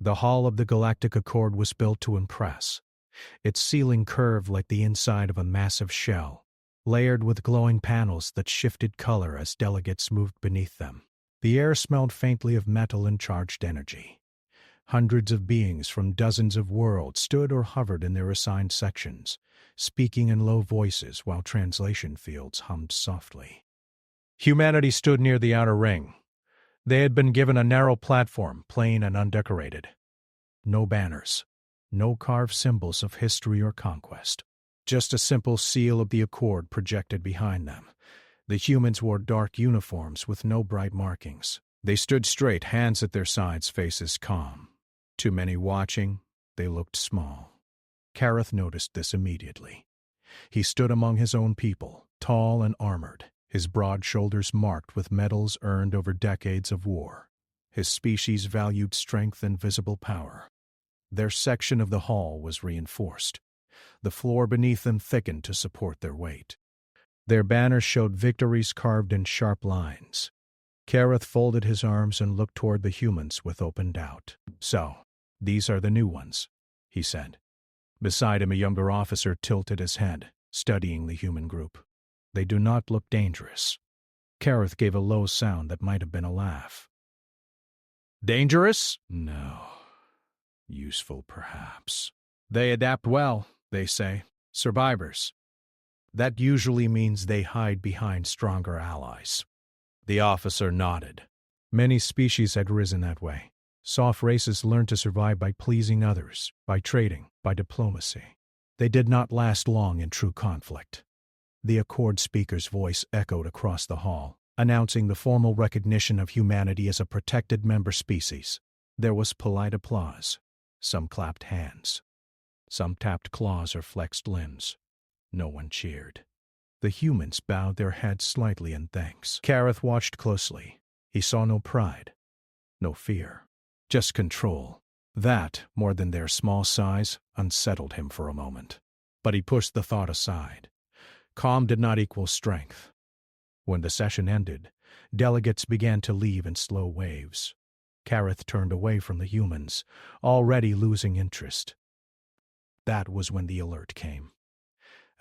The hull of the Galactic Accord was built to impress. Its ceiling curved like the inside of a massive shell, layered with glowing panels that shifted color as delegates moved beneath them. The air smelled faintly of metal and charged energy. Hundreds of beings from dozens of worlds stood or hovered in their assigned sections, speaking in low voices while translation fields hummed softly. Humanity stood near the outer ring. They had been given a narrow platform, plain and undecorated. No banners, no carved symbols of history or conquest. Just a simple seal of the Accord projected behind them. The humans wore dark uniforms with no bright markings. They stood straight, hands at their sides, faces calm. Too many watching, they looked small. Kareth noticed this immediately. He stood among his own people, tall and armored, his broad shoulders marked with medals earned over decades of war. His species valued strength and visible power. Their section of the hall was reinforced. The floor beneath them thickened to support their weight. Their banners showed victories carved in sharp lines. Kareth folded his arms and looked toward the humans with open doubt. "So, these are the new ones," he said. Beside him, a younger officer tilted his head, studying the human group. "They do not look dangerous." Kareth gave a low sound that might have been a laugh. "Dangerous? No. Useful, perhaps. They adapt well, they say. Survivors. That usually means they hide behind stronger allies." The officer nodded. Many species had risen that way. Soft races learned to survive by pleasing others, by trading, by diplomacy. They did not last long in true conflict. The Accord speaker's voice echoed across the hall, announcing the formal recognition of humanity as a protected member species. There was polite applause. Some clapped hands. Some tapped claws or flexed limbs. No one cheered. The humans bowed their heads slightly in thanks. Kareth watched closely. He saw no pride, no fear, just control. That, more than their small size, unsettled him for a moment. But he pushed the thought aside. Calm did not equal strength. When the session ended, delegates began to leave in slow waves. Kareth turned away from the humans, already losing interest. That was when the alert came.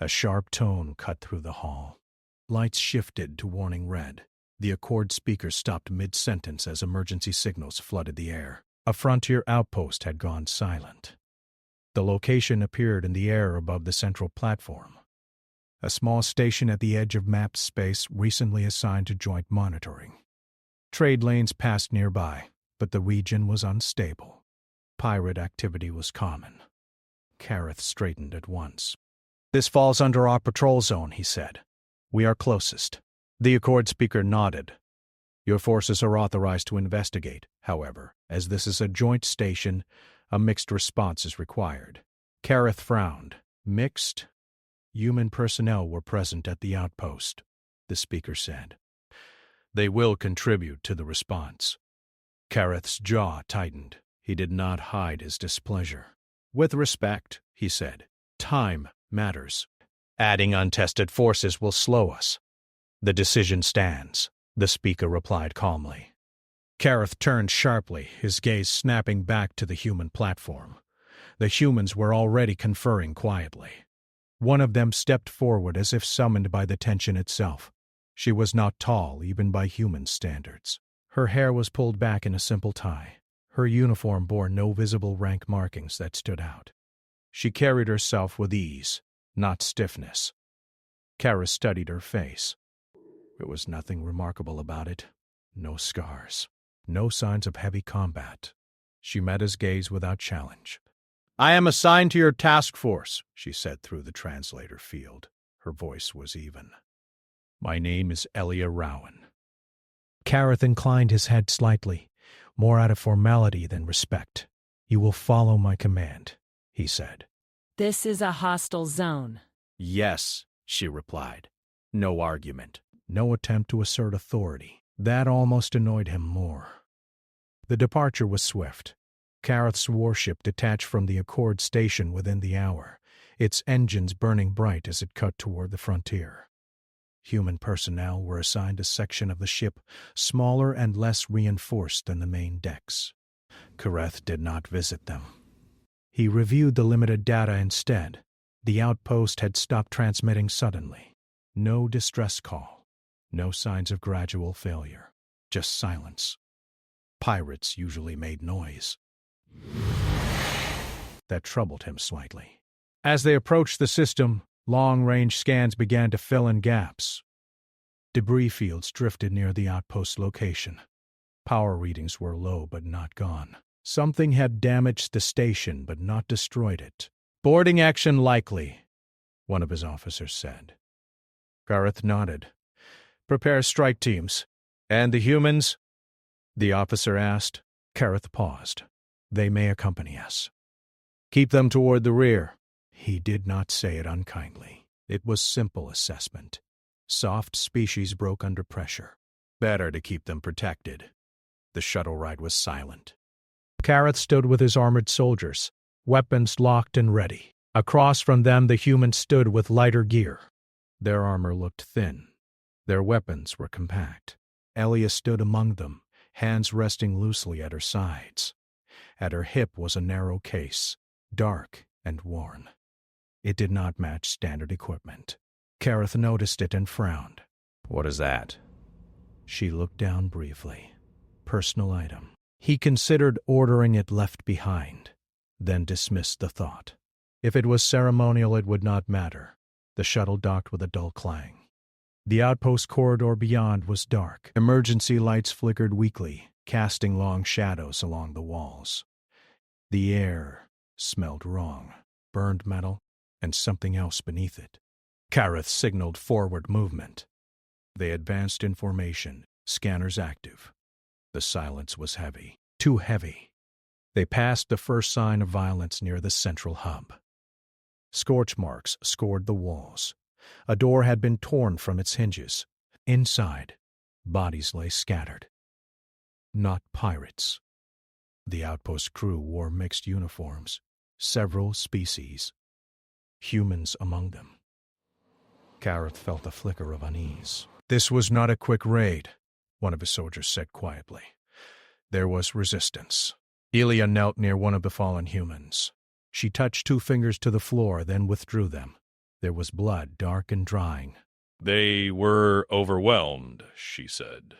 A sharp tone cut through the hall. Lights shifted to warning red. The Accord speaker stopped mid-sentence as emergency signals flooded the air. A frontier outpost had gone silent. The location appeared in the air above the central platform. A small station at the edge of mapped space recently assigned to joint monitoring. Trade lanes passed nearby, but the region was unstable. Pirate activity was common. Kareth straightened at once. "This falls under our patrol zone," he said. "We are closest." The Accord speaker nodded. "Your forces are authorized to investigate. However, as this is a joint station, a mixed response is required." Kareth frowned. "Mixed?" "Human personnel were present at the outpost," the speaker said. "They will contribute to the response." Kareth's jaw tightened. He did not hide his displeasure. "With respect," he said, "time matters. Adding untested forces will slow us." "The decision stands," the speaker replied calmly. Kareth turned sharply, his gaze snapping back to the human platform. The humans were already conferring quietly. One of them stepped forward as if summoned by the tension itself. She was not tall, even by human standards. Her hair was pulled back in a simple tie. Her uniform bore no visible rank markings that stood out. She carried herself with ease, not stiffness. Kareth studied her face. There was nothing remarkable about it. No scars. No signs of heavy combat. She met his gaze without challenge. "I am assigned to your task force," she said through the translator field. Her voice was even. "My name is Elia Rowan." Kareth inclined his head slightly, more out of formality than respect. "You will follow my command," he said. "This is a hostile zone." "Yes," she replied. No argument. No attempt to assert authority. That almost annoyed him more. The departure was swift. Kareth's warship detached from the Accord station within the hour, its engines burning bright as it cut toward the frontier. Human personnel were assigned a section of the ship smaller and less reinforced than the main decks. Kareth did not visit them. He reviewed the limited data instead. The outpost had stopped transmitting suddenly. No distress call. No signs of gradual failure. Just silence. Pirates usually made noise. That troubled him slightly. As they approached the system, long-range scans began to fill in gaps. Debris fields drifted near the outpost location. Power readings were low but not gone. Something had damaged the station but not destroyed it. "Boarding action likely," one of his officers said. Gareth nodded. "Prepare strike teams. And the humans?" the officer asked. Gareth paused. "They may accompany us. Keep them toward the rear." He did not say it unkindly. It was simple assessment. Soft species broke under pressure. Better to keep them protected. The shuttle ride was silent. Gareth stood with his armored soldiers, weapons locked and ready. Across from them the humans stood with lighter gear. Their armor looked thin. Their weapons were compact. Elia stood among them, hands resting loosely at her sides. At her hip was a narrow case, dark and worn. It did not match standard equipment. Gareth noticed it and frowned. "What is that?" She looked down briefly. Personal item. He considered ordering it left behind, then dismissed the thought. If it was ceremonial, it would not matter. The shuttle docked with a dull clang. The outpost corridor beyond was dark. Emergency lights flickered weakly, casting long shadows along the walls. The air smelled wrong, burned metal, and something else beneath it. Gareth signaled forward movement. They advanced in formation, scanners active. The silence was heavy, too heavy. They passed the first sign of violence near the central hub. Scorch marks scored the walls. A door had been torn from its hinges. Inside, bodies lay scattered. Not pirates. The outpost crew wore mixed uniforms, several species. Humans among them. Gareth felt a flicker of unease. "This was not a quick raid," one of his soldiers said quietly. "There was resistance." Elia knelt near one of the fallen humans. She touched 2 fingers to the floor, then withdrew them. There was blood, dark and drying. "They were overwhelmed," she said.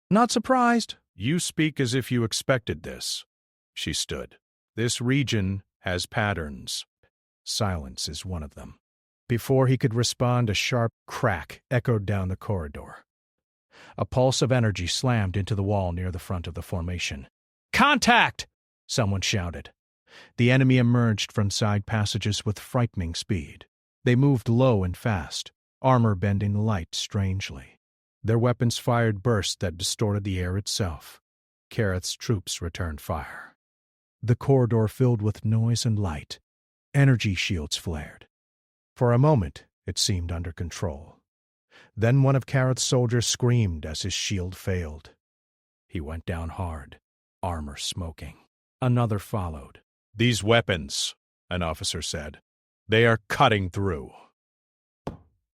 "Not surprised. You speak as if you expected this." She stood. "This region has patterns. Silence is one of them." Before he could respond, a sharp crack echoed down the corridor. A pulse of energy slammed into the wall near the front of the formation. "Contact!" someone shouted. The enemy emerged from side passages with frightening speed. They moved low and fast, armor bending light strangely. Their weapons fired bursts that distorted the air itself. Gareth's troops returned fire. The corridor filled with noise and light. Energy shields flared. For a moment, it seemed under control. Then one of Gareth's soldiers screamed as his shield failed. He went down hard, armor smoking. Another followed. "These weapons," an officer said. "They are cutting through."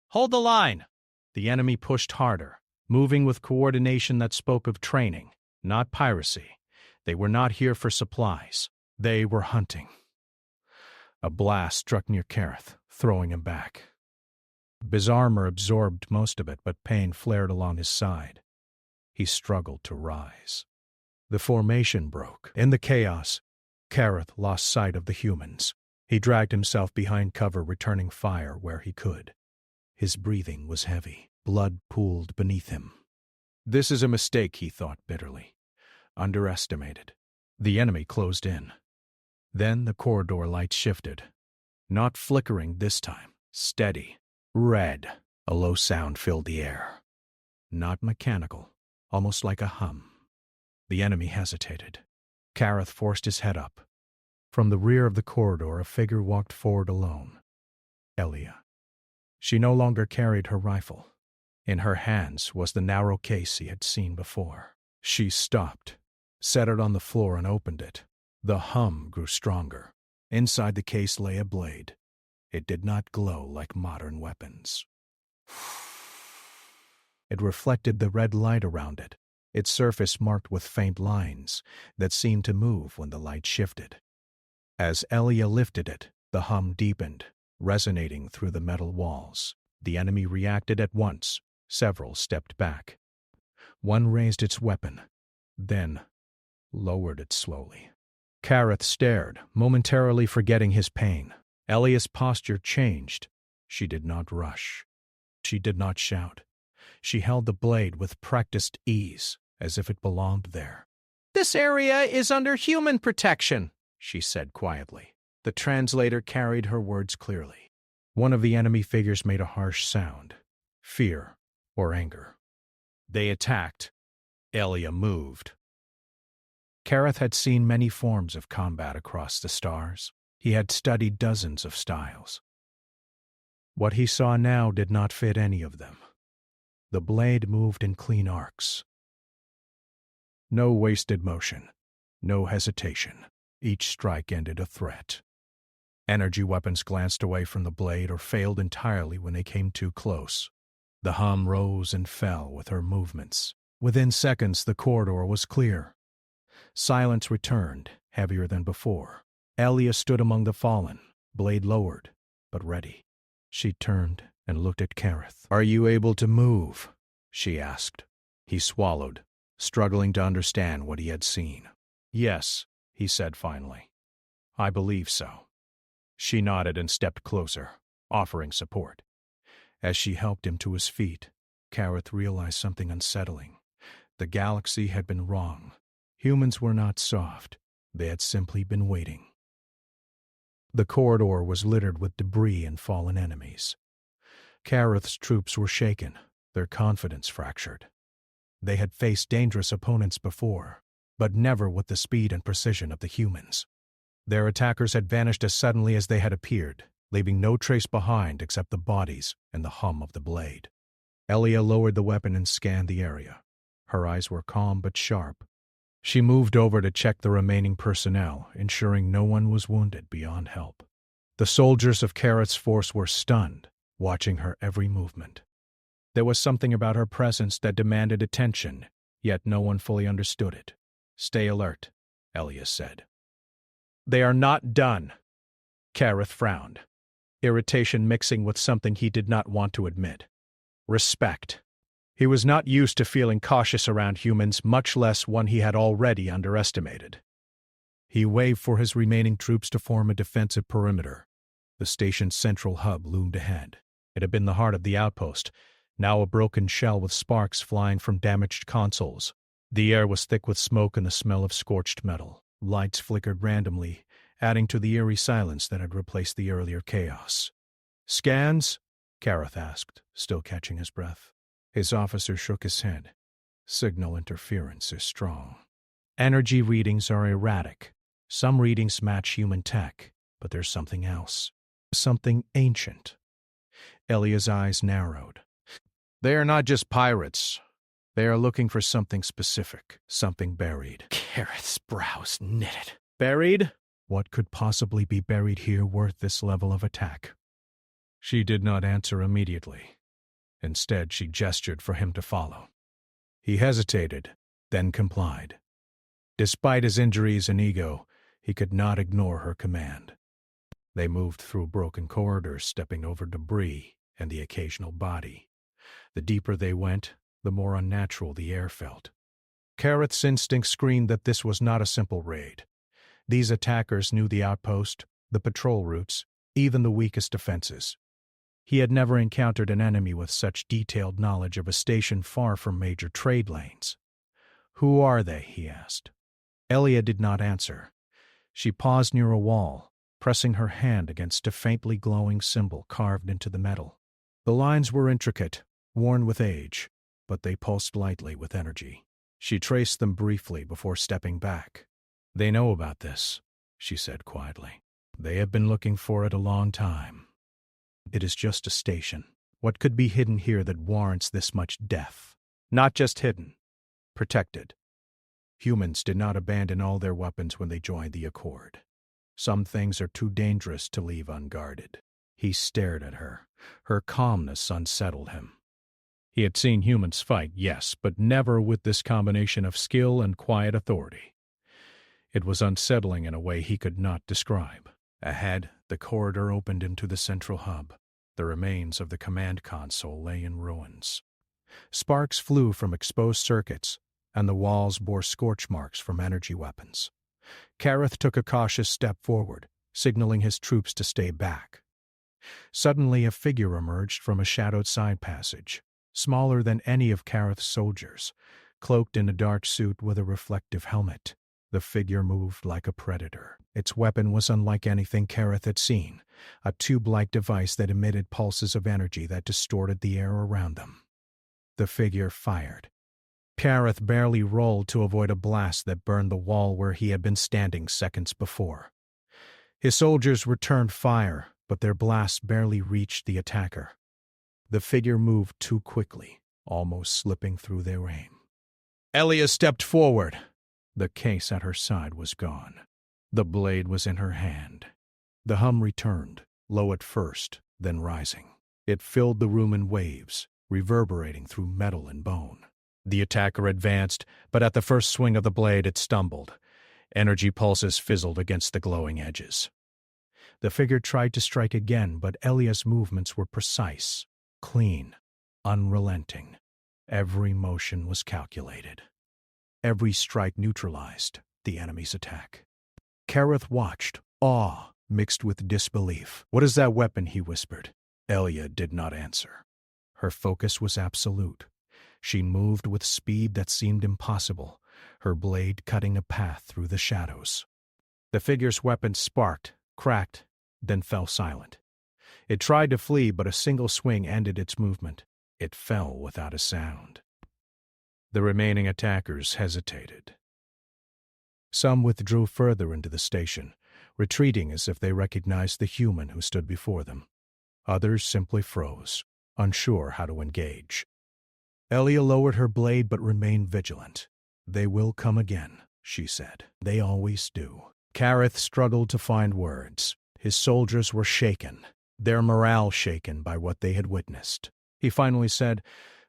"Hold the line!" The enemy pushed harder, moving with coordination that spoke of training, not piracy. They were not here for supplies. They were hunting. A blast struck near Gareth, throwing him back. His armor absorbed most of it, but pain flared along his side. He struggled to rise. The formation broke. In the chaos, Gareth lost sight of the humans. He dragged himself behind cover, returning fire where he could. His breathing was heavy. Blood pooled beneath him. This is a mistake, he thought bitterly. Underestimated. The enemy closed in. Then the corridor lights shifted. Not flickering this time. Steady. Red. A low sound filled the air. Not mechanical. Almost like a hum. The enemy hesitated. Gareth forced his head up. From the rear of the corridor, a figure walked forward alone. Elia. She no longer carried her rifle. In her hands was the narrow case he had seen before. She stopped, set it on the floor, and opened it. The hum grew stronger. Inside the case lay a blade. It did not glow like modern weapons. It reflected the red light around it. its surface marked with faint lines that seemed to move when the light shifted. As Elia lifted it, the hum deepened, resonating through the metal walls. The enemy reacted at once. Several stepped back. One raised its weapon, then lowered it slowly. Kareth stared, momentarily forgetting his pain. Elia's posture changed. She did not rush. She did not shout. She held the blade with practiced ease, as if it belonged there. "This area is under human protection," she said quietly. The translator carried her words clearly. One of the enemy figures made a harsh sound. Fear or anger. They attacked. Elia moved. Kareth had seen many forms of combat across the stars. He had studied dozens of styles. What he saw now did not fit any of them. The blade moved in clean arcs. No wasted motion, no hesitation. Each strike ended a threat. Energy weapons glanced away from the blade or failed entirely when they came too close. The hum rose and fell with her movements. Within seconds, the corridor was clear. Silence returned, heavier than before. Elia stood among the fallen, blade lowered, but ready. She turned and looked at Kareth. "Are you able to move?" she asked. He swallowed, struggling to understand what he had seen. "Yes," he said finally. "I believe so." She nodded and stepped closer, offering support. As she helped him to his feet, Kareth realized something unsettling. The galaxy had been wrong. Humans were not soft. They had simply been waiting. The corridor was littered with debris and fallen enemies. Kareth's troops were shaken, their confidence fractured. They had faced dangerous opponents before, but never with the speed and precision of the humans. Their attackers had vanished as suddenly as they had appeared, leaving no trace behind except the bodies and the hum of the blade. Elia lowered the weapon and scanned the area. Her eyes were calm but sharp. She moved over to check the remaining personnel, ensuring no one was wounded beyond help. The soldiers of Kareth's force were stunned, watching her every movement. There was something about her presence that demanded attention, yet no one fully understood it. "Stay alert," Elia said. "They are not done." Kareth frowned, irritation mixing with something he did not want to admit. Respect. He was not used to feeling cautious around humans, much less one he had already underestimated. He waved for his remaining troops to form a defensive perimeter. The station's central hub loomed ahead. It had been the heart of the outpost, now a broken shell with sparks flying from damaged consoles. The air was thick with smoke and the smell of scorched metal. Lights flickered randomly, adding to the eerie silence that had replaced the earlier chaos. "Scans?" Kareth asked, still catching his breath. His officer shook his head. "Signal interference is strong. Energy readings are erratic. Some readings match human tech, but there's something else. Something ancient." Elia's eyes narrowed. "They are not just pirates. They are looking for something specific, something buried." Kareth's brows knitted. "Buried? What could possibly be buried here worth this level of attack?" She did not answer immediately. Instead, she gestured for him to follow. He hesitated, then complied. Despite his injuries and ego, he could not ignore her command. They moved through broken corridors, stepping over debris and the occasional body. The deeper they went, the more unnatural the air felt. Kareth's instinct screamed that this was not a simple raid. These attackers knew the outpost, the patrol routes, even the weakest defenses. He had never encountered an enemy with such detailed knowledge of a station far from major trade lanes. "Who are they?" he asked. Elia did not answer. She paused near a wall, pressing her hand against a faintly glowing symbol carved into the metal. The lines were intricate, worn with age, but they pulsed lightly with energy. She traced them briefly before stepping back. "They know about this," she said quietly. "They have been looking for it a long time. It is just a station. What could be hidden here that warrants this much death? Not just hidden, protected. Humans did not abandon all their weapons when they joined the Accord. Some things are too dangerous to leave unguarded." He stared at her. Her calmness unsettled him. He had seen humans fight, yes, but never with this combination of skill and quiet authority. It was unsettling in a way he could not describe. Ahead, the corridor opened into the central hub. The remains of the command console lay in ruins. Sparks flew from exposed circuits, and the walls bore scorch marks from energy weapons. Kareth took a cautious step forward, signaling his troops to stay back. Suddenly, a figure emerged from a shadowed side passage, smaller than any of Kareth's soldiers, cloaked in a dark suit with a reflective helmet. The figure moved like a predator. Its weapon was unlike anything Kareth had seen, a tube-like device that emitted pulses of energy that distorted the air around them. The figure fired. Kareth barely rolled to avoid a blast that burned the wall where he had been standing seconds before. His soldiers returned fire, but their blasts barely reached the attacker. The figure moved too quickly, almost slipping through their aim. Elia stepped forward. The case at her side was gone. The blade was in her hand. The hum returned, low at first, then rising. It filled the room in waves, reverberating through metal and bone. The attacker advanced, but at the first swing of the blade it stumbled. Energy pulses fizzled against the glowing edges. The figure tried to strike again, but Elia's movements were precise, clean, unrelenting. Every motion was calculated. Every strike neutralized the enemy's attack. Kareth watched, awe mixed with disbelief. "What is that weapon?" he whispered. Elia did not answer. Her focus was absolute. She moved with speed that seemed impossible, her blade cutting a path through the shadows. The figure's weapon sparked, cracked, then fell silent. It tried to flee, but a single swing ended its movement. It fell without a sound. The remaining attackers hesitated. Some withdrew further into the station, retreating as if they recognized the human who stood before them. Others simply froze, unsure how to engage. Elia lowered her blade but remained vigilant. "They will come again," she said. "They always do." Kareth struggled to find words. His soldiers were shaken, their morale shaken by what they had witnessed. He finally said,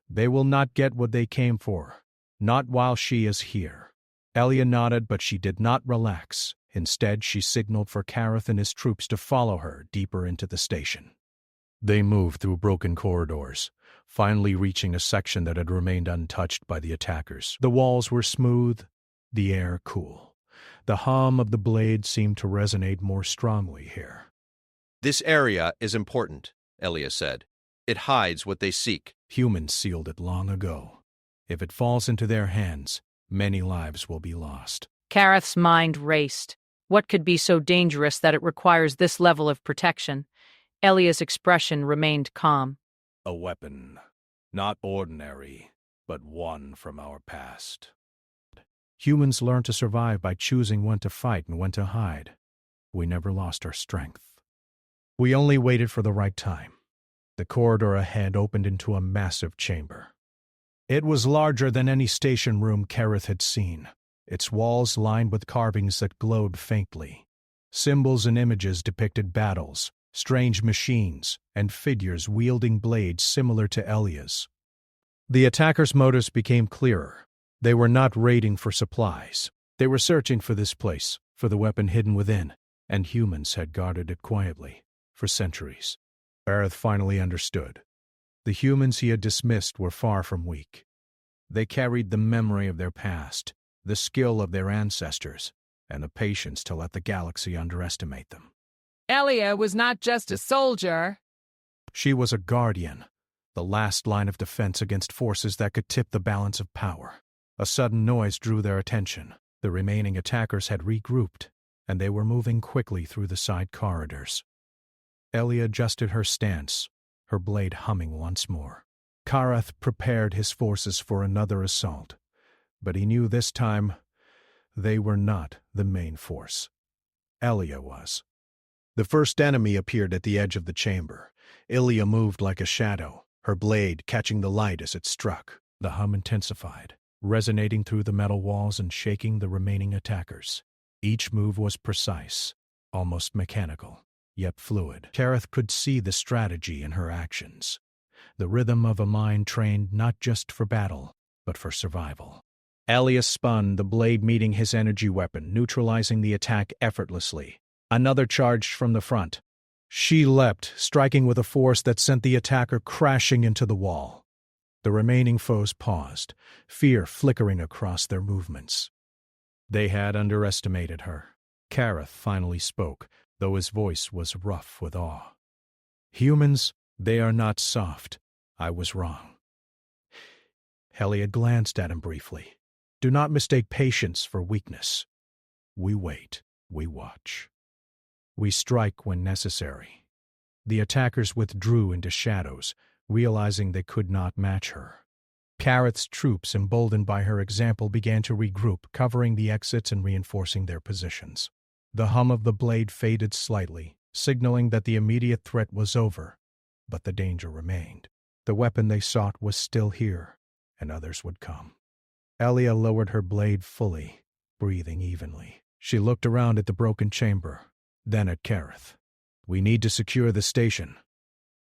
"They will not get what they came for, not while she is here." Elia nodded, but she did not relax. Instead, she signaled for Kareth and his troops to follow her deeper into the station. They moved through broken corridors, finally reaching a section that had remained untouched by the attackers. The walls were smooth, the air cool. The hum of the blade seemed to resonate more strongly here. "This area is important," Elia said. "It hides what they seek." Humans sealed it long ago. If it falls into their hands, many lives will be lost. Kareth's mind raced. What could be so dangerous that it requires this level of protection? Elia's expression remained calm. "A weapon, not ordinary, but one from our past." Humans learn to survive by choosing when to fight and when to hide. We never lost our strength. We only waited for the right time. The corridor ahead opened into a massive chamber. It was larger than any station room Kareth had seen, its walls lined with carvings that glowed faintly. Symbols and images depicted battles, strange machines, and figures wielding blades similar to Elia's. The attackers' motives became clearer. They were not raiding for supplies. They were searching for this place, for the weapon hidden within, and humans had guarded it quietly for centuries. Kareth finally understood. The humans he had dismissed were far from weak. They carried the memory of their past, the skill of their ancestors, and the patience to let the galaxy underestimate them. Elia was not just a soldier. She was a guardian, the last line of defense against forces that could tip the balance of power. A sudden noise drew their attention. The remaining attackers had regrouped, and they were moving quickly through the side corridors. Elia adjusted her stance, her blade humming once more. Kareth prepared his forces for another assault, but he knew this time they were not the main force. Elia was. The first enemy appeared at the edge of the chamber. Elia moved like a shadow, her blade catching the light as it struck. The hum intensified, resonating through the metal walls and shaking the remaining attackers. Each move was precise, almost mechanical, yet fluid. Kareth could see the strategy in her actions. the rhythm of a mind trained not just for battle, but for survival. Elia spun, the blade meeting his energy weapon, neutralizing the attack effortlessly. Another charged from the front. She leapt, striking with a force that sent the attacker crashing into the wall. The remaining foes paused, fear flickering across their movements. They had underestimated her. Kareth finally spoke, though his voice was rough with awe. "Humans, they are not soft. I was wrong." Elia glanced at him briefly. "Do not mistake patience for weakness. We wait, we watch. We strike when necessary." The attackers withdrew into shadows, realizing they could not match her. Kareth's troops, emboldened by her example, began to regroup, covering the exits and reinforcing their positions. The hum of the blade faded slightly, signaling that the immediate threat was over, but the danger remained. The weapon they sought was still here, and others would come. Elia lowered her blade fully, breathing evenly. She looked around at the broken chamber, then at Kareth. "We need to secure the station.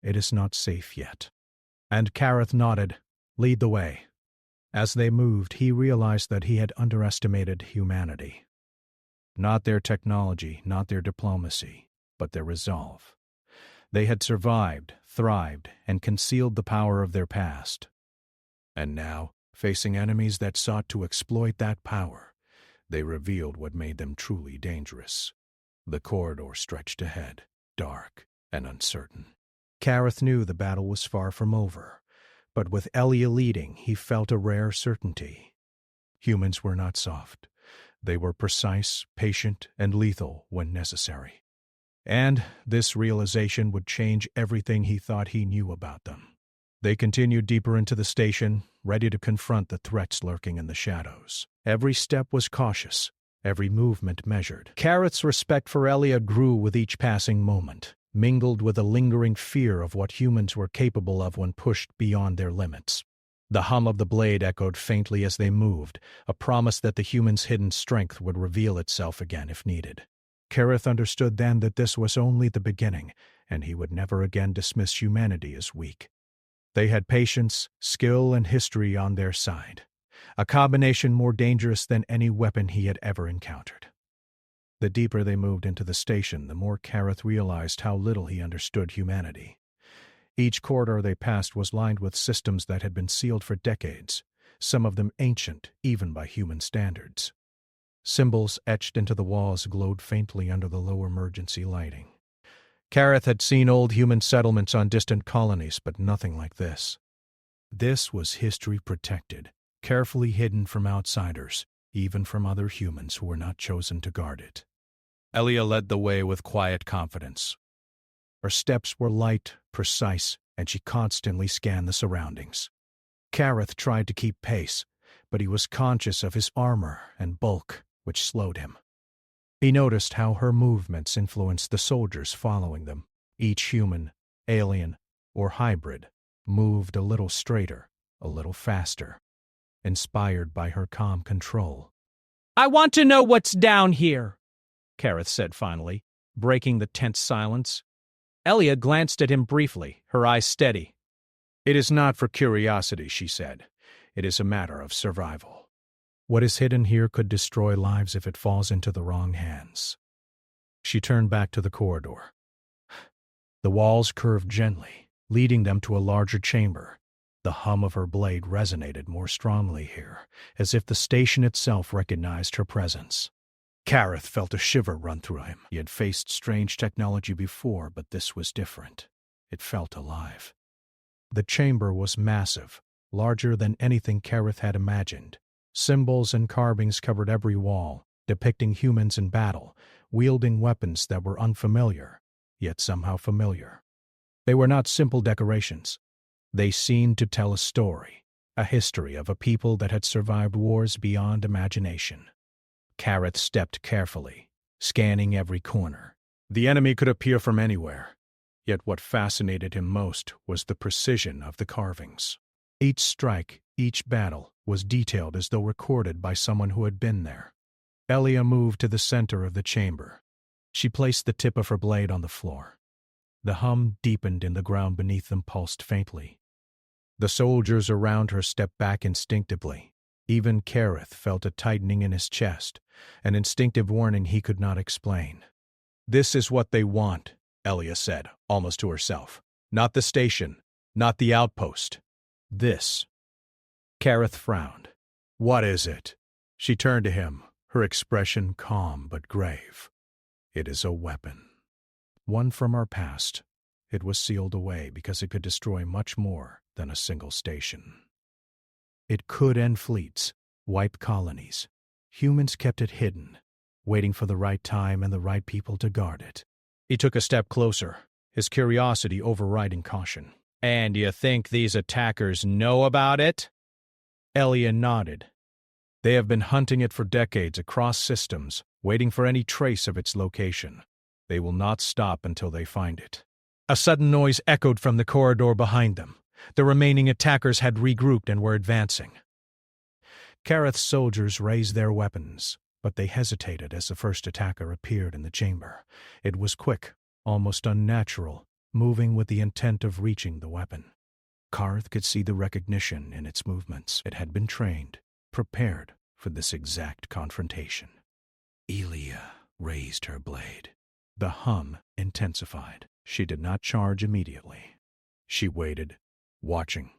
It is not safe yet." And Kareth nodded. "Lead the way." As they moved, he realized that he had underestimated humanity. Not their technology, not their diplomacy, but their resolve. They had survived, thrived, and concealed the power of their past. And now, facing enemies that sought to exploit that power, they revealed what made them truly dangerous. The corridor stretched ahead, dark and uncertain. Kareth knew the battle was far from over, but with Elia leading, he felt a rare certainty. Humans were not soft. They were precise, patient, and lethal when necessary. And this realization would change everything he thought he knew about them. They continued deeper into the station, ready to confront the threats lurking in the shadows. Every step was cautious, every movement measured. Kareth's respect for Elia grew with each passing moment, mingled with a lingering fear of what humans were capable of when pushed beyond their limits. The hum of the blade echoed faintly as they moved, a promise that the human's hidden strength would reveal itself again if needed. Kareth understood then that this was only the beginning, and he would never again dismiss humanity as weak. They had patience, skill, and history on their side, a combination more dangerous than any weapon he had ever encountered. The deeper they moved into the station, the more Kareth realized how little he understood humanity. Each corridor they passed was lined with systems that had been sealed for decades, some of them ancient even by human standards. Symbols etched into the walls glowed faintly under the low emergency lighting. Kareth had seen old human settlements on distant colonies, but nothing like this. This was history protected, carefully hidden from outsiders, even from other humans who were not chosen to guard it. Elia led the way with quiet confidence. Her steps were light, precise, and she constantly scanned the surroundings. Kareth tried to keep pace, but he was conscious of his armor and bulk, which slowed him. He noticed how her movements influenced the soldiers following them. Each human, alien, or hybrid moved a little straighter, a little faster, inspired by her calm control. I want to know what's down here, Kareth said finally, breaking the tense silence. Elia glanced at him briefly, her eyes steady. "It is not for curiosity," she said. "It is a matter of survival. What is hidden here could destroy lives if it falls into the wrong hands." She turned back to the corridor. The walls curved gently, leading them to a larger chamber. The hum of her blade resonated more strongly here, as if the station itself recognized her presence. Kareth felt a shiver run through him. He had faced strange technology before, but this was different. It felt alive. The chamber was massive, larger than anything Kareth had imagined. Symbols and carvings covered every wall, depicting humans in battle, wielding weapons that were unfamiliar, yet somehow familiar. They were not simple decorations. They seemed to tell a story, a history of a people that had survived wars beyond imagination. Kareth stepped carefully, scanning every corner. The enemy could appear from anywhere, yet what fascinated him most was the precision of the carvings. Each strike, each battle, was detailed as though recorded by someone who had been there. Elia moved to the center of the chamber. She placed the tip of her blade on the floor. The hum deepened and the ground beneath them pulsed faintly. The soldiers around her stepped back instinctively. Even Kareth felt a tightening in his chest, an instinctive warning he could not explain. "This is what they want," Elia said, almost to herself. "Not the station, not the outpost. This." Kareth frowned. "What is it?" She turned to him, her expression calm but grave. "It is a weapon. One from our past. It was sealed away because it could destroy much more than a single station. It could end fleets, wipe colonies. Humans kept it hidden, waiting for the right time and the right people to guard it." He took a step closer, his curiosity overriding caution. "And you think these attackers know about it?" Elia nodded. "They have been hunting it for decades across systems, waiting for any trace of its location. They will not stop until they find it." A sudden noise echoed from the corridor behind them. The remaining attackers had regrouped and were advancing. Kareth's soldiers raised their weapons, but they hesitated as the first attacker appeared in the chamber. It was quick, almost unnatural, moving with the intent of reaching the weapon. Kareth could see the recognition in its movements. It had been trained, prepared for this exact confrontation. Elia raised her blade. The hum intensified. She did not charge immediately. She waited, watching.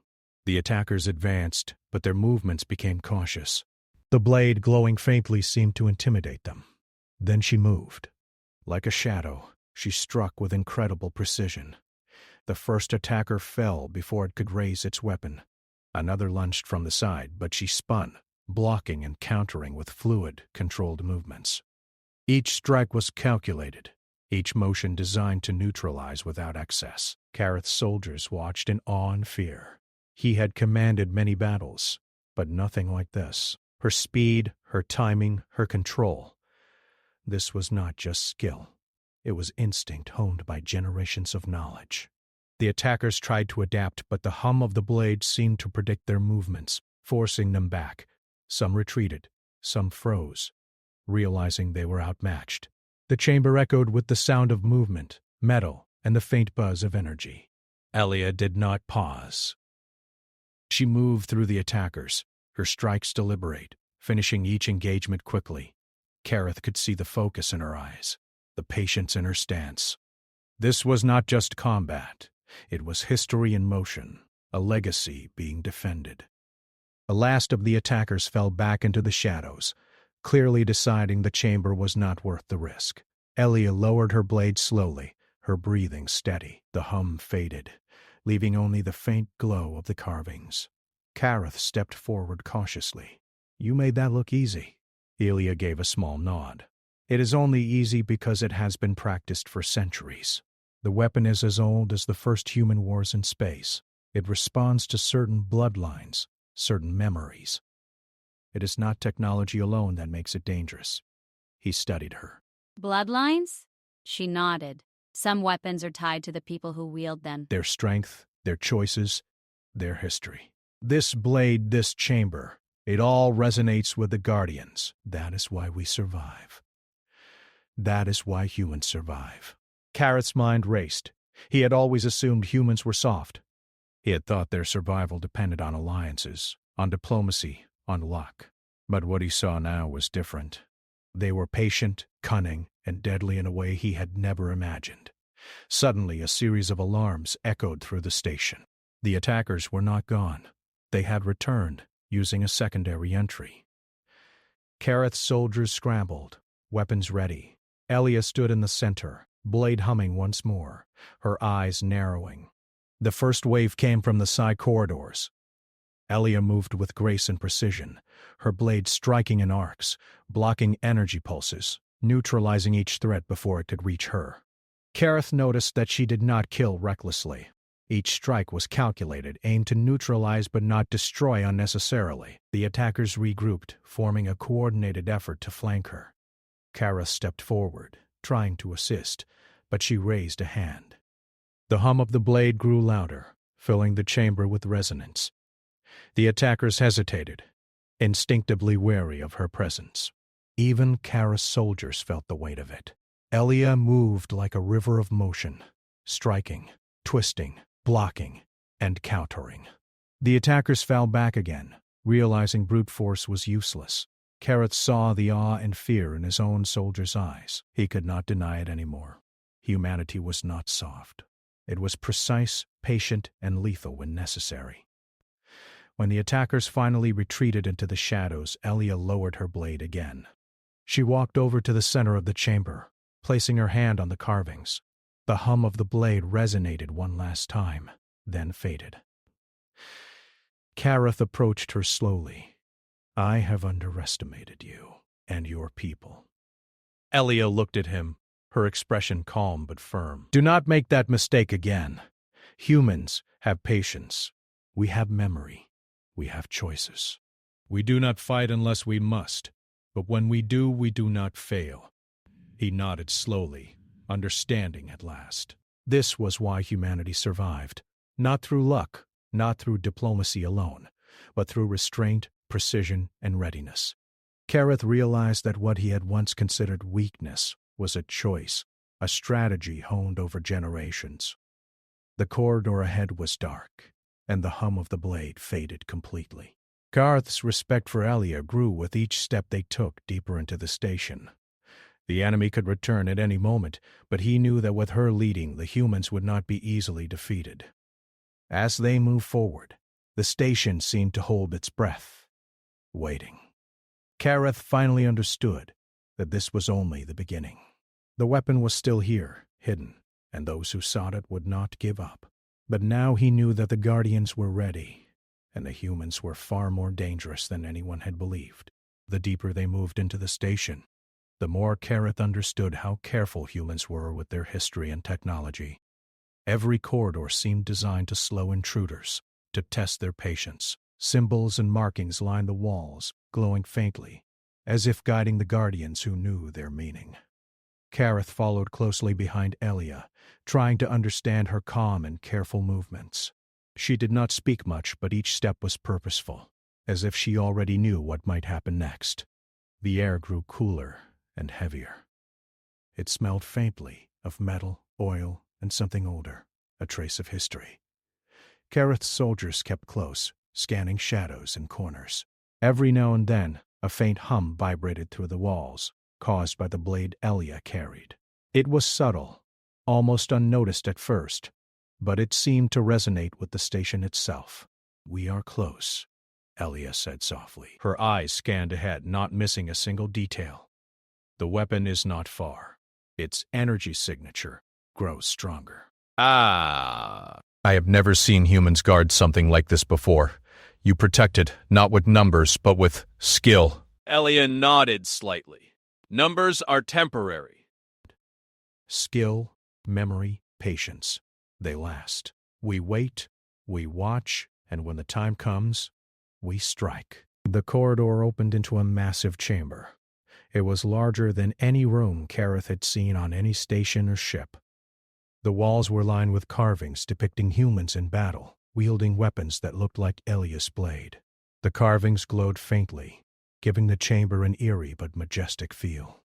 The attackers advanced, but their movements became cautious. The blade glowing faintly seemed to intimidate them. Then she moved. Like a shadow, she struck with incredible precision. The first attacker fell before it could raise its weapon. Another lunged from the side, but she spun, blocking and countering with fluid, controlled movements. Each strike was calculated, each motion designed to neutralize without excess. Kareth's soldiers watched in awe and fear. He had commanded many battles, but nothing like this. Her speed, her timing, her control. This was not just skill. It was instinct honed by generations of knowledge. The attackers tried to adapt, but the hum of the blade seemed to predict their movements, forcing them back. Some retreated, some froze, realizing they were outmatched. The chamber echoed with the sound of movement, metal, and the faint buzz of energy. Elia did not pause. She moved through the attackers, her strikes deliberate, finishing each engagement quickly. Kareth could see the focus in her eyes, the patience in her stance. This was not just combat. It was history in motion, a legacy being defended. The last of the attackers fell back into the shadows, clearly deciding the chamber was not worth the risk. Elia lowered her blade slowly, her breathing steady. The hum faded, leaving only the faint glow of the carvings. Kareth stepped forward cautiously. "You made that look easy." Elia gave a small nod. "It is only easy because it has been practiced for centuries. The weapon is as old as the first human wars in space. It responds to certain bloodlines, certain memories. It is not technology alone that makes it dangerous." He studied her. "Bloodlines?" She nodded. "Some weapons are tied to the people who wield them. Their strength, their choices, their history. This blade, this chamber, it all resonates with the Guardians. That is why we survive. That is why humans survive." Kareth's mind raced. He had always assumed humans were soft. He had thought their survival depended on alliances, on diplomacy, on luck. But what he saw now was different. They were patient, cunning, and deadly in a way he had never imagined. Suddenly, a series of alarms echoed through the station. The attackers were not gone. They had returned, using a secondary entry. Kareth's soldiers scrambled, weapons ready. Elia stood in the center, blade humming once more, her eyes narrowing. The first wave came from the side corridors. Elia moved with grace and precision, her blade striking in arcs, blocking energy pulses, neutralizing each threat before it could reach her. Kareth noticed that she did not kill recklessly. Each strike was calculated, aimed to neutralize but not destroy unnecessarily. The attackers regrouped, forming a coordinated effort to flank her. Kareth stepped forward, trying to assist, but she raised a hand. The hum of the blade grew louder, filling the chamber with resonance. The attackers hesitated, instinctively wary of her presence. Even Kareth's soldiers felt the weight of it. Elia moved like a river of motion, striking, twisting, blocking, and countering. The attackers fell back again, realizing brute force was useless. Kareth saw the awe and fear in his own soldiers' eyes. He could not deny it anymore. Humanity was not soft. It was precise, patient, and lethal when necessary. When the attackers finally retreated into the shadows, Elia lowered her blade again. She walked over to the center of the chamber, placing her hand on the carvings. The hum of the blade resonated one last time, then faded. Kareth approached her slowly. I have underestimated you and your people. Elia looked at him, her expression calm but firm. Do not make that mistake again. Humans have patience. We have memory. We have choices. We do not fight unless we must, but when we do not fail. He nodded slowly, understanding at last. This was why humanity survived. Not through luck, not through diplomacy alone, but through restraint, precision, and readiness. Kareth realized that what he had once considered weakness was a choice, a strategy honed over generations. The corridor ahead was dark, and the hum of the blade faded completely. Kareth's respect for Elia grew with each step they took deeper into the station. The enemy could return at any moment, but he knew that with her leading, the humans would not be easily defeated. As they moved forward, the station seemed to hold its breath, waiting. Kareth finally understood that this was only the beginning. The weapon was still here, hidden, and those who sought it would not give up. But now he knew that the Guardians were ready, and the humans were far more dangerous than anyone had believed. The deeper they moved into the station, the more Kareth understood how careful humans were with their history and technology. Every corridor seemed designed to slow intruders, to test their patience. Symbols and markings lined the walls, glowing faintly, as if guiding the Guardians who knew their meaning. Kareth followed closely behind Elia, trying to understand her calm and careful movements. She did not speak much, but each step was purposeful, as if she already knew what might happen next. The air grew cooler and heavier. It smelled faintly of metal, oil, and something older, a trace of history. Kareth's soldiers kept close, scanning shadows and corners. Every now and then, a faint hum vibrated through the walls, caused by the blade Elia carried. It was subtle, almost unnoticed at first, but it seemed to resonate with the station itself. We are close, Elia said softly. Her eyes scanned ahead, not missing a single detail. The weapon is not far. Its energy signature grows stronger. Ah. I have never seen humans guard something like this before. You protected, not with numbers, but with skill. Elia nodded slightly. Numbers are temporary. Skill, memory, patience. They last. We wait, we watch, and when the time comes, we strike. The corridor opened into a massive chamber. It was larger than any room Kareth had seen on any station or ship. The walls were lined with carvings depicting humans in battle, wielding weapons that looked like Elia's blade. The carvings glowed faintly, giving the chamber an eerie but majestic feel.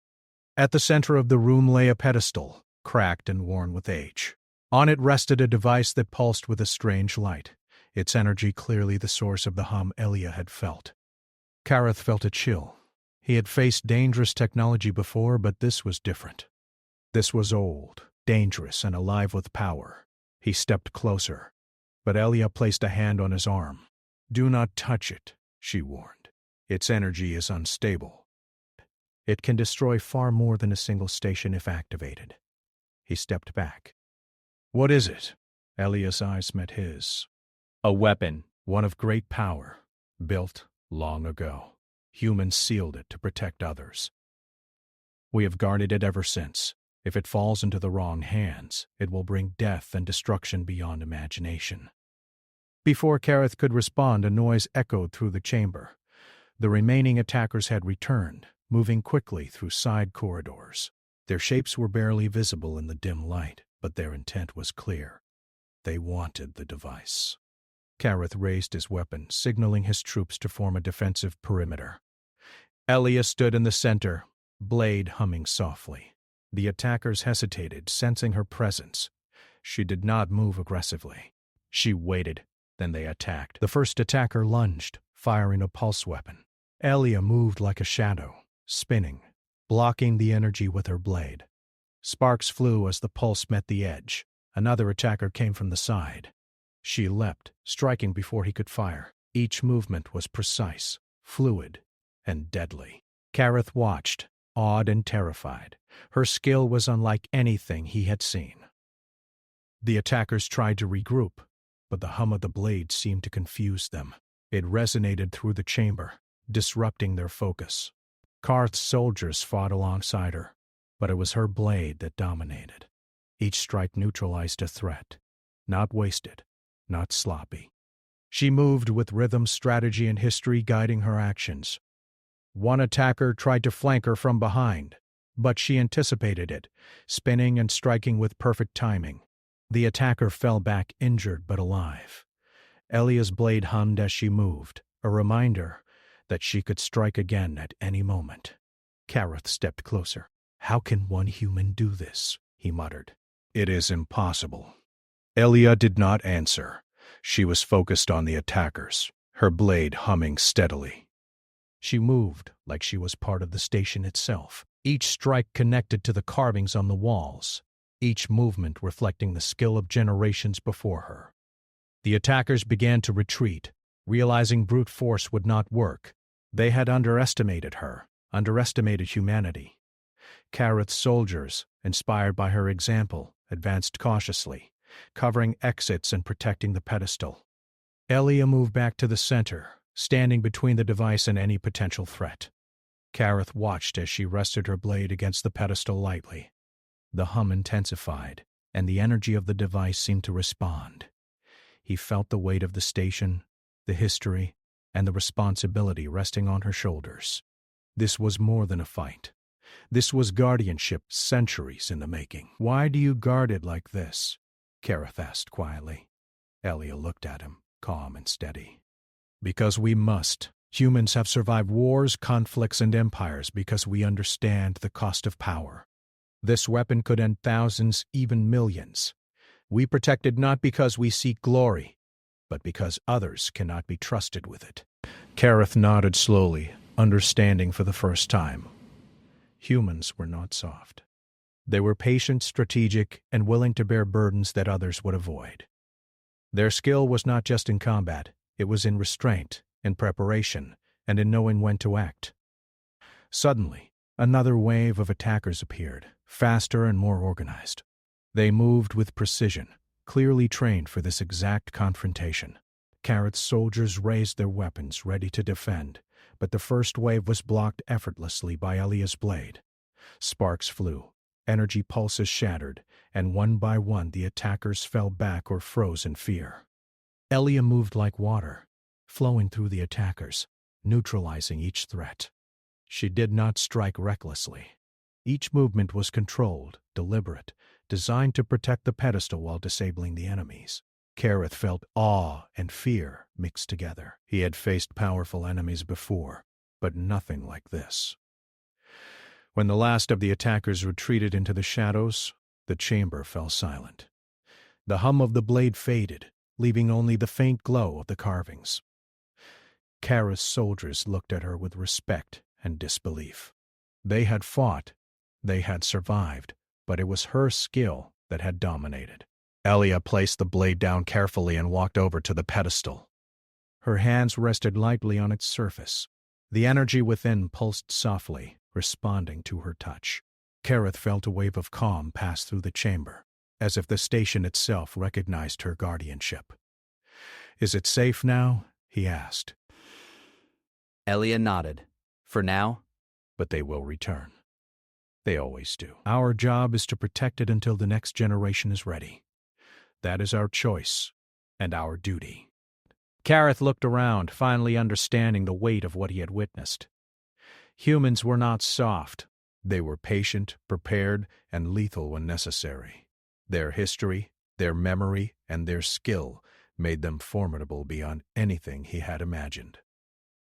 At the center of the room lay a pedestal, cracked and worn with age. On it rested a device that pulsed with a strange light, its energy clearly the source of the hum Elia had felt. Kareth felt a chill. He had faced dangerous technology before, but this was different. This was old, dangerous, and alive with power. He stepped closer, but Elia placed a hand on his arm. Do not touch it, she warned. Its energy is unstable. It can destroy far more than a single station if activated. He stepped back. What is it? Elia's eyes met his. A weapon, one of great power, built long ago. Humans sealed it to protect others. We have guarded it ever since. If it falls into the wrong hands, it will bring death and destruction beyond imagination. Before Kareth could respond, a noise echoed through the chamber. The remaining attackers had returned, moving quickly through side corridors. Their shapes were barely visible in the dim light, but their intent was clear. They wanted the device. Kareth raised his weapon, signaling his troops to form a defensive perimeter. Elia stood in the center, blade humming softly. The attackers hesitated, sensing her presence. She did not move aggressively. She waited, Then they attacked. The first attacker lunged, firing a pulse weapon. Elia moved like a shadow, spinning, blocking the energy with her blade. Sparks flew as the pulse met the edge. Another attacker came from the side. She leapt, striking before he could fire. Each movement was precise, fluid, and deadly. Kareth watched, awed and terrified. Her skill was unlike anything he had seen. The attackers tried to regroup, but the hum of the blade seemed to confuse them. It resonated through the chamber, disrupting their focus. Karth's soldiers fought alongside her, but it was her blade that dominated. Each strike neutralized a threat, not wasted, not sloppy. She moved with rhythm, strategy, and history guiding her actions. One attacker tried to flank her from behind, but she anticipated it, spinning and striking with perfect timing. The attacker fell back injured but alive. Elia's blade hummed as she moved, a reminder that she could strike again at any moment. Kareth stepped closer. "How can one human do this?" he muttered. "It is impossible." Elia did not answer. She was focused on the attackers, her blade humming steadily. She moved like she was part of the station itself, each strike connected to the carvings on the walls, each movement reflecting the skill of generations before her. The attackers began to retreat, realizing brute force would not work. They had underestimated her, underestimated humanity. Kareth's soldiers, inspired by her example, advanced cautiously, covering exits and protecting the pedestal. Elia moved back to the center, standing between the device and any potential threat. Kareth watched as she rested her blade against the pedestal lightly. The hum intensified, and the energy of the device seemed to respond. He felt the weight of the station, the history, and the responsibility resting on her shoulders. This was more than a fight. This was guardianship centuries in the making. "Why do you guard it like this?" Kareth asked quietly. Elia looked at him, calm and steady. "Because we must. Humans have survived wars, conflicts, and empires because we understand the cost of power. This weapon could end thousands, even millions. We protect it not because we seek glory, but because others cannot be trusted with it." Kareth nodded slowly, understanding for the first time. Humans were not soft. They were patient, strategic, and willing to bear burdens that others would avoid. Their skill was not just in combat, it was in restraint, in preparation, and in knowing when to act. Suddenly, another wave of attackers appeared, faster and more organized. They moved with precision, clearly trained for this exact confrontation. Kareth's soldiers raised their weapons, ready to defend, but the first wave was blocked effortlessly by Elia's blade. Sparks flew, energy pulses shattered, and one by one the attackers fell back or froze in fear. Elia moved like water, flowing through the attackers, neutralizing each threat. She did not strike recklessly. Each movement was controlled, deliberate, designed to protect the pedestal while disabling the enemies. Kareth felt awe and fear mixed together. He had faced powerful enemies before, but nothing like this. When the last of the attackers retreated into the shadows, the chamber fell silent. The hum of the blade faded, leaving only the faint glow of the carvings. Kareth's soldiers looked at her with respect and disbelief. They had fought, they had survived, but it was her skill that had dominated. Elia placed the blade down carefully and walked over to the pedestal. Her hands rested lightly on its surface. The energy within pulsed softly, responding to her touch. Kareth felt a wave of calm pass through the chamber, as if the station itself recognized her guardianship. "Is it safe now?" he asked. Elia nodded. "For now." "But they will return. They always do. Our job is to protect it until the next generation is ready. That is our choice and our duty." Kareth looked around, finally understanding the weight of what he had witnessed. Humans were not soft. They were patient, prepared, and lethal when necessary. Their history, their memory, and their skill made them formidable beyond anything he had imagined.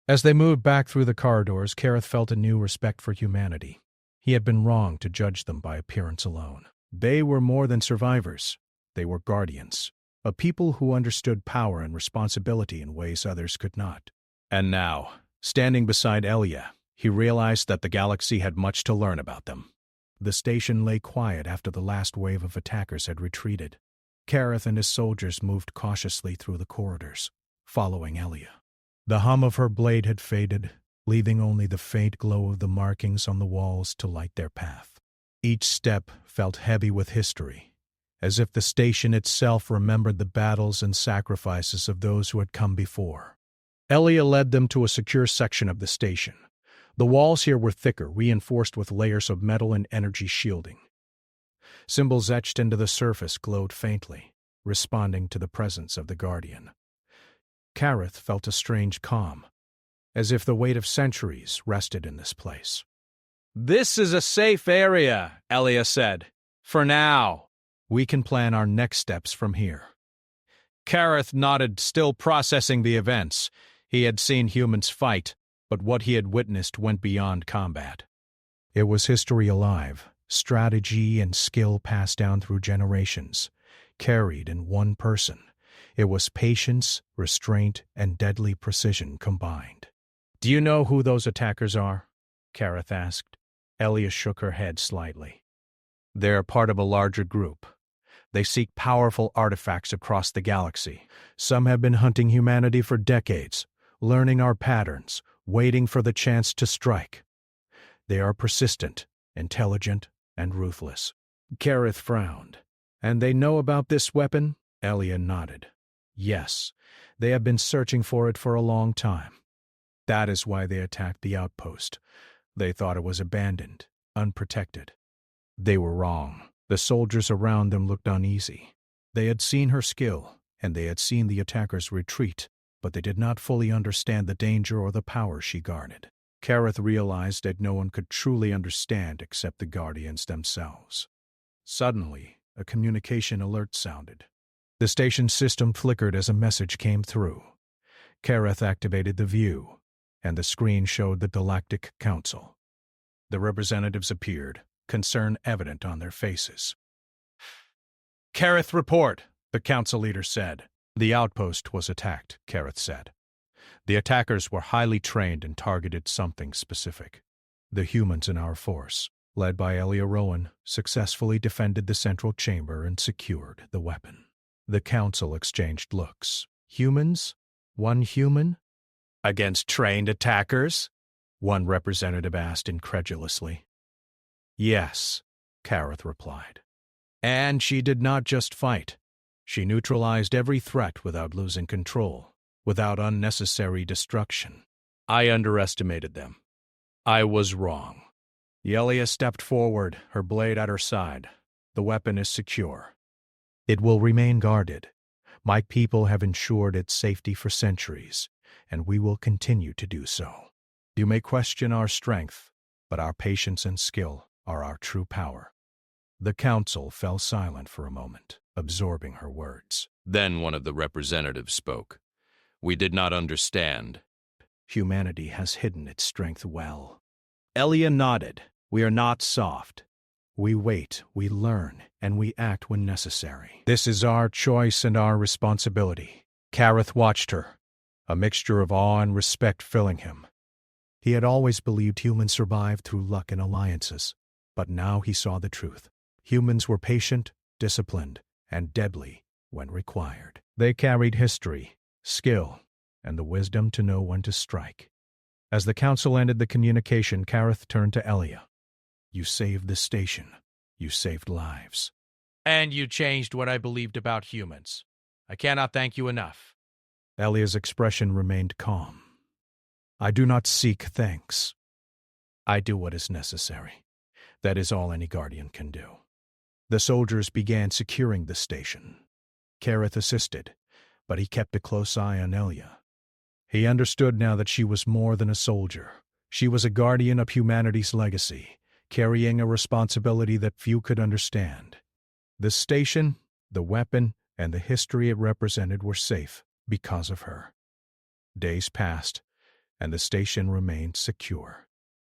As they moved back through the corridors, Kareth felt a new respect for humanity. He had been wrong to judge them by appearance alone. They were more than survivors. They were guardians, a people who understood power and responsibility in ways others could not. And now, standing beside Elia, he realized that the galaxy had much to learn about them. The station lay quiet after the last wave of attackers had retreated. Kareth and his soldiers moved cautiously through the corridors, following Elia. The hum of her blade had faded, leaving only the faint glow of the markings on the walls to light their path. Each step felt heavy with history, as if the station itself remembered the battles and sacrifices of those who had come before. Elia led them to a secure section of the station. The walls here were thicker, reinforced with layers of metal and energy shielding. Symbols etched into the surface glowed faintly, responding to the presence of the Guardian. Kareth felt a strange calm, as if the weight of centuries rested in this place. This is a safe area, Elia said. For now. We can plan our next steps from here. Kareth nodded, still processing the events. He had seen humans fight, but what he had witnessed went beyond combat. It was history alive, strategy and skill passed down through generations, carried in one person. It was patience, restraint, and deadly precision combined. Do you know who those attackers are? Kareth asked. Elia shook her head slightly. They're part of a larger group. They seek powerful artifacts across the galaxy. Some have been hunting humanity for decades, learning our patterns, waiting for the chance to strike. They are persistent, intelligent, and ruthless. Kareth frowned. And they know about this weapon? Elia nodded. Yes, they have been searching for it for a long time. That is why they attacked the outpost. They thought it was abandoned, unprotected. They were wrong. The soldiers around them looked uneasy. They had seen her skill, and they had seen the attackers retreat, but they did not fully understand the danger or the power she guarded. Kareth realized that no one could truly understand except the Guardians themselves. Suddenly, a communication alert sounded. The station system flickered as a message came through. Kareth activated the view, and the screen showed the Galactic Council. The representatives appeared, concern evident on their faces. Kareth, report, the council leader said. The outpost was attacked, Kareth said. The attackers were highly trained and targeted something specific. The humans in our force, led by Elia Rowan, successfully defended the central chamber and secured the weapon. The council exchanged looks. Humans? One human? Against trained attackers? One representative asked incredulously. Yes, Kareth replied. And she did not just fight. She neutralized every threat without losing control, without unnecessary destruction. I underestimated them. I was wrong. Elia stepped forward, her blade at her side. The weapon is secure. It will remain guarded. My people have ensured its safety for centuries, and we will continue to do so. You may question our strength, but our patience and skill are our true power. The council fell silent for a moment, absorbing her words. Then one of the representatives spoke. We did not understand. Humanity has hidden its strength well. Elia nodded. We are not soft. We wait, we learn, and we act when necessary. This is our choice and our responsibility. Kareth watched her, a mixture of awe and respect filling him. He had always believed humans survived through luck and alliances, but now he saw the truth. Humans were patient, disciplined, and deadly when required. They carried history, skill, and the wisdom to know when to strike. As the council ended the communication, Kareth turned to Elia. You saved the station. You saved lives. And you changed what I believed about humans. I cannot thank you enough. Elia's expression remained calm. I do not seek thanks. I do what is necessary. That is all any guardian can do. The soldiers began securing the station. Kareth assisted, but he kept a close eye on Elia. He understood now that she was more than a soldier. She was a guardian of humanity's legacy, carrying a responsibility that few could understand. The station, the weapon, and the history it represented were safe because of her. Days passed, and the station remained secure.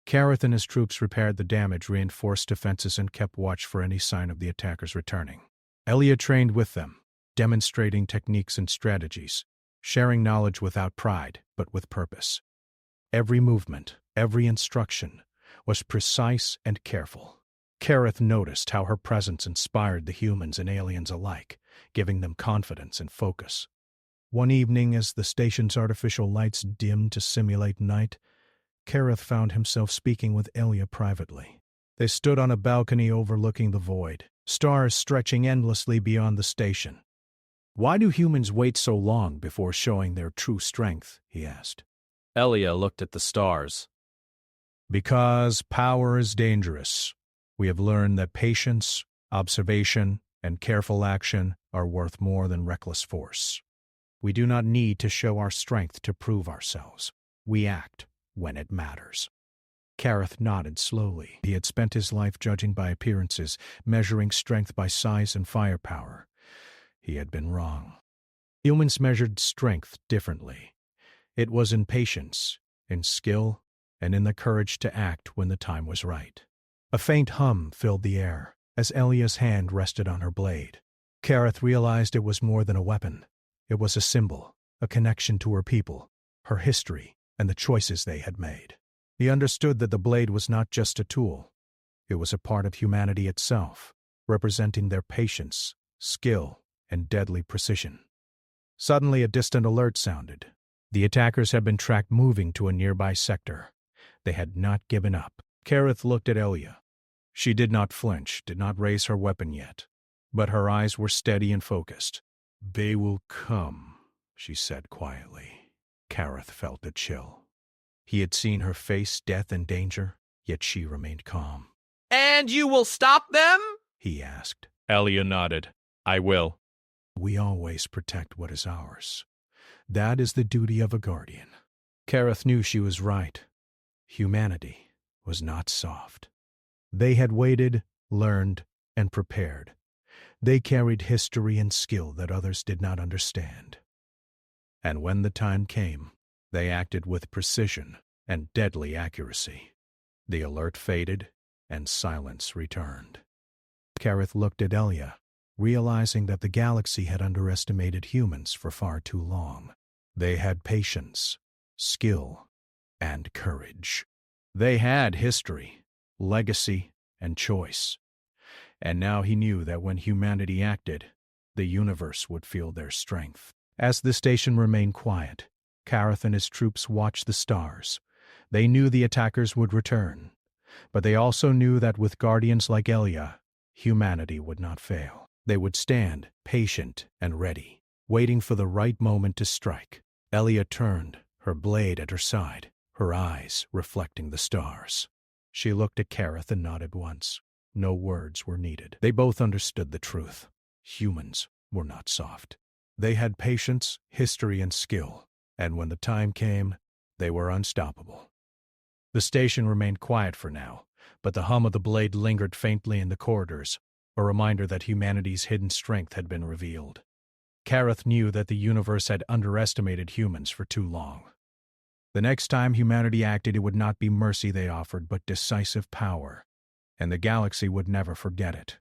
Kareth and his troops repaired the damage, reinforced defenses, and kept watch for any sign of the attackers returning. Elia trained with them, demonstrating techniques and strategies, sharing knowledge without pride, but with purpose. Every movement, every instruction, was precise and careful. Kareth noticed how her presence inspired the humans and aliens alike, giving them confidence and focus. One evening, as the station's artificial lights dimmed to simulate night, Kareth found himself speaking with Elia privately. They stood on a balcony overlooking the void, stars stretching endlessly beyond the station. "Why do humans wait so long before showing their true strength?" he asked. Elia looked at the stars. "Because power is dangerous. We have learned that patience, observation, and careful action are worth more than reckless force. We do not need to show our strength to prove ourselves. We act when it matters." Kareth nodded slowly. He had spent his life judging by appearances, measuring strength by size and firepower. He had been wrong. Humans measured strength differently. It was in patience, in skill, and in the courage to act when the time was right. A faint hum filled the air as Elia's hand rested on her blade. Kareth realized it was more than a weapon. It was a symbol, a connection to her people, her history, and the choices they had made. He understood that the blade was not just a tool. It was a part of humanity itself, representing their patience, skill, and deadly precision. Suddenly, a distant alert sounded. The attackers had been tracked moving to a nearby sector. They had not given up. Kareth looked at Elia. She did not flinch, did not raise her weapon yet, but her eyes were steady and focused. "They will come," she said quietly. Kareth felt a chill. He had seen her face death and danger, yet she remained calm. "And you will stop them?" he asked. Elia nodded. "I will." "We always protect what is ours. That is the duty of a guardian." Kareth knew she was right. Humanity was not soft. They had waited, learned, and prepared. They carried history and skill that others did not understand. And when the time came, they acted with precision and deadly accuracy. The alert faded, and silence returned. Kareth looked at Elia, realizing that the galaxy had underestimated humans for far too long. They had patience, skill, and courage. They had history, legacy, and choice. And now he knew that when humanity acted, the universe would feel their strength. As the station remained quiet, Kareth and his troops watched the stars. They knew the attackers would return, but they also knew that with guardians like Elia, humanity would not fail. They would stand, patient and ready, waiting for the right moment to strike. Elia turned, her blade at her side, her eyes reflecting the stars. She looked at Kareth and nodded once. No words were needed. They both understood the truth. Humans were not soft. They had patience, history, and skill, and when the time came, they were unstoppable. The station remained quiet for now, but the hum of the blade lingered faintly in the corridors, a reminder that humanity's hidden strength had been revealed. Kareth knew that the universe had underestimated humans for too long. The next time humanity acted, it would not be mercy they offered, but decisive power, and the galaxy would never forget it.